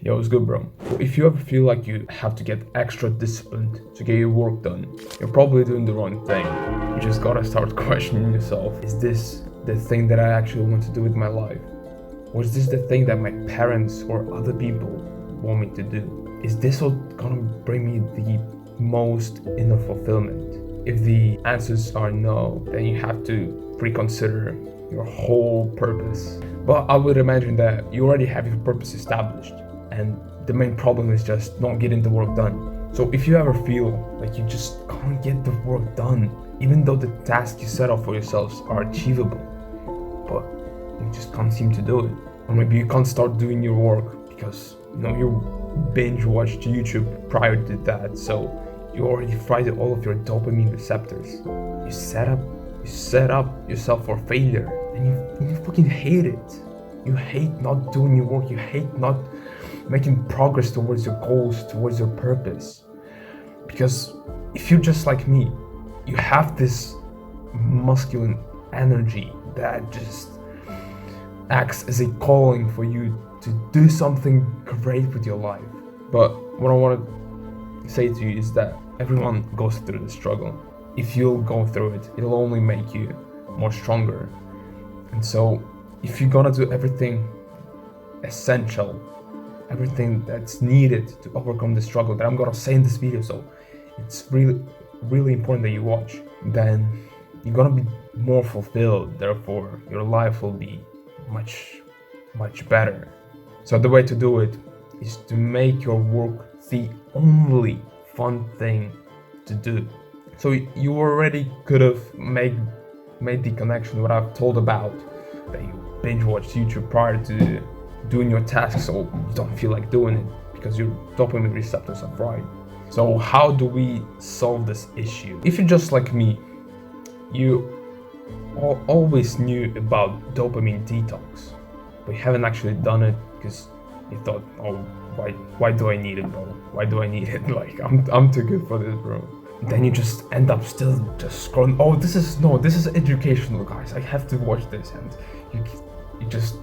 Yo, it's good, bro. If you ever feel like you have to get extra disciplined to get your work done, you're probably doing the wrong thing. You just gotta start questioning yourself. Is this the thing that I actually want to do with my life? Or is this the thing that my parents or other people want me to do? Is this what gonna bring me the most inner fulfillment? If the answers are no, then you have to reconsider your whole purpose. But I would imagine that you already have your purpose established, and the main problem is just not getting the work done. So if you ever feel like you just can't get the work done, even though the tasks you set up for yourselves are achievable, but you just can't seem to do it. Or maybe you can't start doing your work because you binge watched YouTube prior to that, so you already fried all of your dopamine receptors. You set up yourself for failure, and you fucking hate it. You hate not doing your work. You hate not making progress towards your goals, towards your purpose. Because if you're just like me, you have this masculine energy that just acts as a calling for you to do something great with your life. But what I want to say to you is that everyone goes through the struggle. If you'll go through it, it'll only make you more stronger. And so if you're gonna do everything essential, everything that's needed to overcome the struggle that I'm gonna say in this video, so it's really important that you watch, then you're gonna be more fulfilled. Therefore, your life will be much better. So the way to do it is to make your work the only fun thing to do. So you already could have made the connection what I've told about, that you binge watch YouTube prior to doing your tasks, so you don't feel like doing it because your dopamine receptors are fried. So how do we solve this issue? If you're just like me, you always knew about dopamine detox, but you haven't actually done it because you thought, oh, why do I need it, bro? Why do I need it? Like, I'm too good for this, bro. Then you just end up still just scrolling. Oh, this is educational, guys. I have to watch this, and you just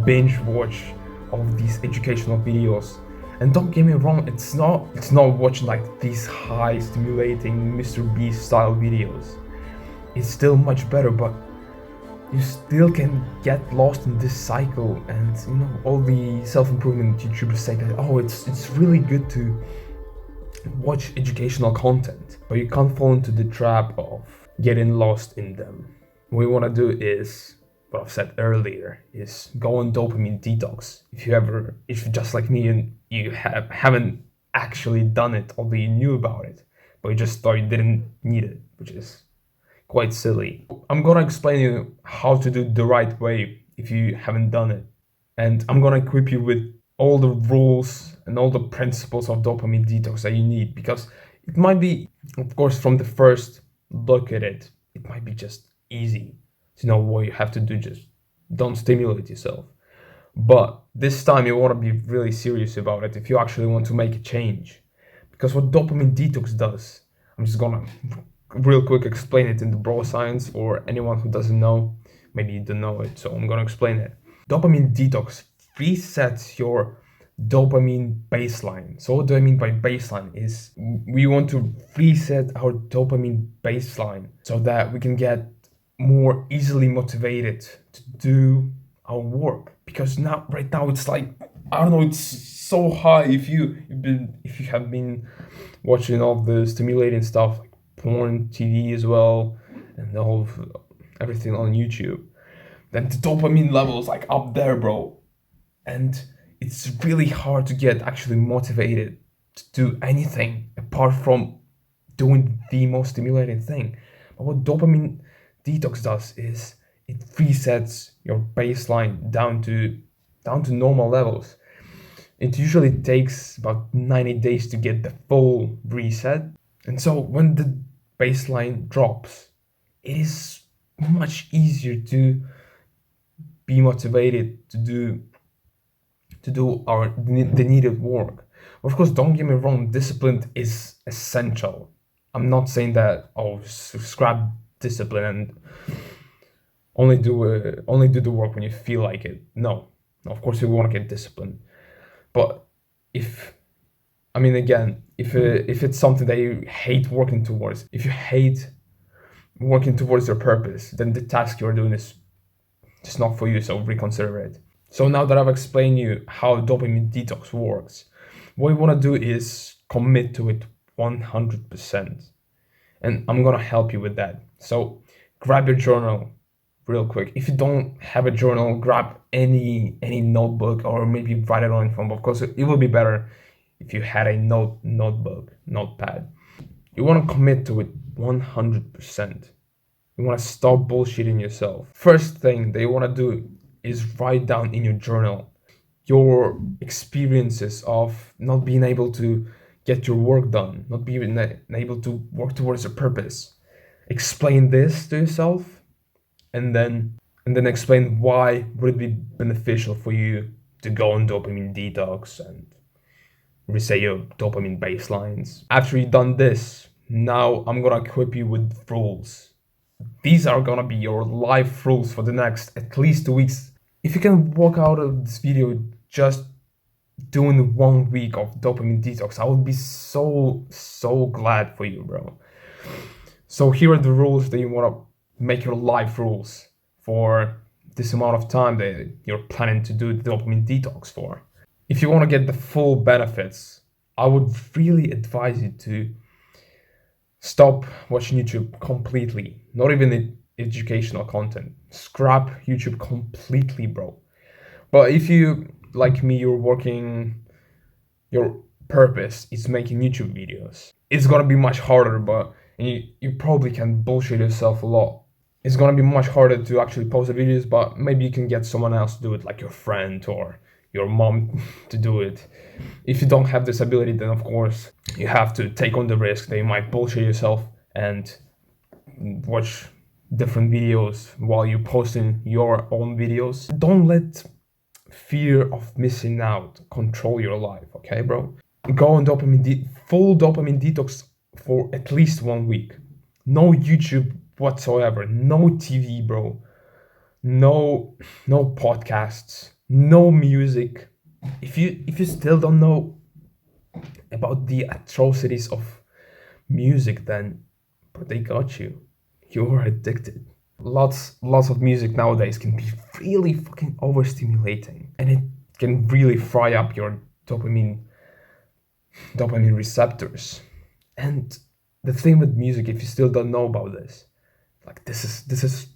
binge watch all of these educational videos. And don't get me wrong, it's not watching like these high stimulating Mr. Beast style videos. It's still much better, but you still can get lost in this cycle. And all the self-improvement YouTubers say that, oh, it's really good to watch educational content, but you can't fall into the trap of getting lost in them. What you want to do is what I've said earlier, is go on dopamine detox. If you're just like me and you haven't actually done it, although you knew about it, but you just thought you didn't need it, which is quite silly. I'm gonna explain you how to do it the right way if you haven't done it, and I'm gonna equip you with all the rules and all the principles of dopamine detox that you need, because it might be, of course, from the first look at it, it might be just easy to know what you have to do. Just don't stimulate yourself. But this time you want to be really serious about it if you actually want to make a change. Because what dopamine detox does, I'm just gonna real quick explain it in the bro science for anyone who doesn't know. Maybe you don't know it, so I'm gonna explain it. Dopamine detox resets your dopamine baseline. So what do I mean by baseline is we want to reset our dopamine baseline so that we can get more easily motivated to do our work. Because right now it's like, I don't know, it's so high. If you have been watching all the stimulating stuff like porn, TV as well, and everything on YouTube, then the dopamine level is like up there, bro. And it's really hard to get actually motivated to do anything apart from doing the most stimulating thing. But what dopamine detox does is it resets your baseline down to normal levels. It usually takes about 90 days to get the full reset. And so when the baseline drops, it is much easier to be motivated to do the needed work. Of course, don't get me wrong, discipline is essential. I'm not saying that, oh, scrap discipline and only do the work when you feel like it. No, of course you want to get disciplined, But if I mean, again, if it's something that you hate working towards, if you hate working towards your purpose, then the task you're doing is just not for you. So reconsider it. So now that I've explained you how dopamine detox works, what you want to do is commit to it 100%. And I'm gonna help you with that. So grab your journal real quick. If you don't have a journal, grab any notebook, or maybe write it on your phone. Of course, it will be better if you had a notepad. You want to commit to it 100%. You want to stop bullshitting yourself. First thing that you want to do is write down in your journal your experiences of not being able to get your work done, not being able to work towards a purpose. Explain this to yourself, and then explain why would it be beneficial for you to go on dopamine detox and reset your dopamine baselines. After you've done this, now I'm gonna equip you with rules. These are gonna be your life rules for the next at least 2 weeks. If you can walk out of this video just doing 1 week of dopamine detox, I would be so glad for you, bro. So here are the rules that you want to make your life rules for this amount of time that you're planning to do the dopamine detox for. If you want to get the full benefits, I would really advise you to stop watching YouTube completely. Not even the educational content. Scrap YouTube completely, bro. But if you, like me, your purpose is making YouTube videos, it's gonna be much harder, but you probably can bullshit yourself a lot. It's gonna be much harder to actually post the videos, but maybe you can get someone else to do it, like your friend or your mom to do it. If you don't have this ability, then of course you have to take on the risk that you might bullshit yourself and watch different videos while you're posting your own videos. Don't let fear of missing out control your life, okay, bro? Go on full dopamine detox for at least 1 week. No YouTube whatsoever, no TV, bro. No podcasts, no music. If you still don't know about the atrocities of music, then but they got you. You're addicted. Lots of music nowadays can be really fucking overstimulating, and it can really fry up your dopamine receptors. And the thing with music, if you still don't know about this, like this is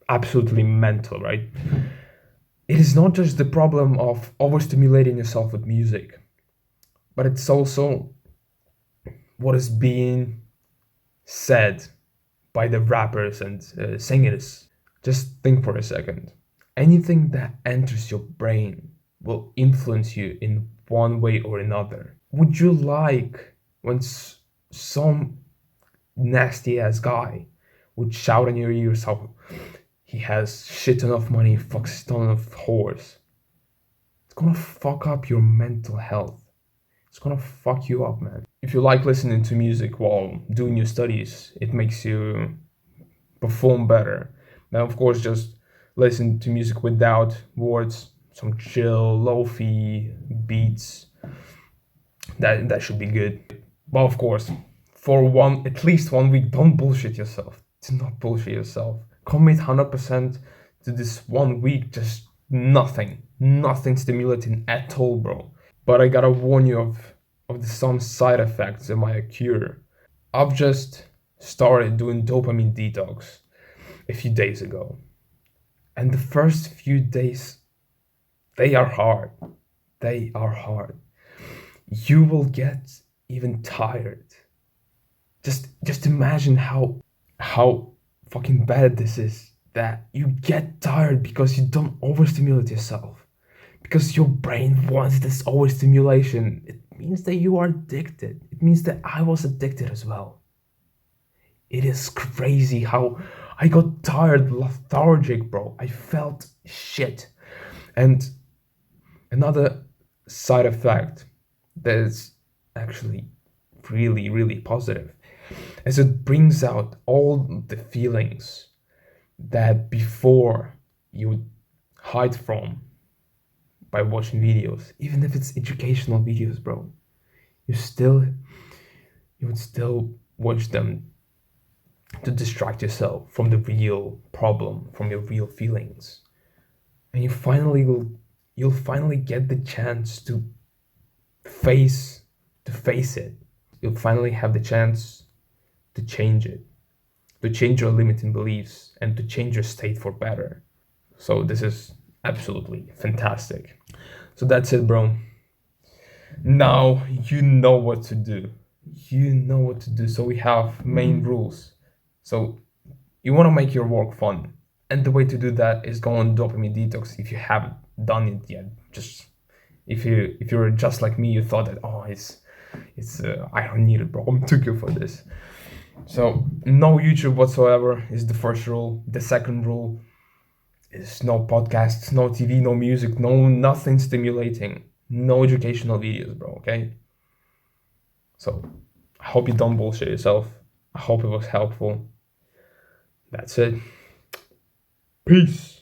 absolutely mental, right? It is not just the problem of overstimulating yourself with music, but it's also what is being said by the rappers and singers. Just think for a second. Anything that enters your brain will influence you in one way or another. Would you like when some nasty ass guy would shout in your ears how he has shit ton of money, fucks ton of whores? It's gonna fuck up your mental health. It's gonna fuck you up, man. If you like listening to music while doing your studies, it makes you perform better. Now, of course, just listen to music without words, some chill, lo-fi beats. That should be good. But of course, for at least 1 week, don't bullshit yourself. Do not bullshit yourself. Commit 100% to this 1 week, just nothing stimulating at all, bro. But I gotta warn you of some side effects that might occur. I've just started doing dopamine detox a few days ago, and the first few days, they are hard. You will get even tired. Just imagine how fucking bad this is, that you get tired because you don't overstimulate yourself, because your brain wants this overstimulation. It means that you are addicted. It means that I was addicted as well. It is crazy how I got tired, lethargic, bro. I felt shit. And another side effect that is actually really, really positive, as it brings out all the feelings that before you would hide from, by watching videos, even if it's educational videos, bro. You still you would still watch them to distract yourself from the real problem, from your real feelings. And you'll finally get the chance face to face it. You'll finally have the chance to change it, to change your limiting beliefs and to change your state for better. So this is absolutely fantastic. So that's it, bro. Now you know what to do. You know what to do. So we have main rules. So you want to make your work fun. And the way to do that is go on dopamine detox if you haven't done it yet. Just if you're just like me, you thought that it's I don't need it, bro. I'm too good for this. So no YouTube whatsoever is the first rule. The second rule is no podcasts, no TV, no music, no nothing stimulating, no educational videos, bro. Okay. So I hope you don't bullshit yourself. I hope it was helpful. That's it. Peace.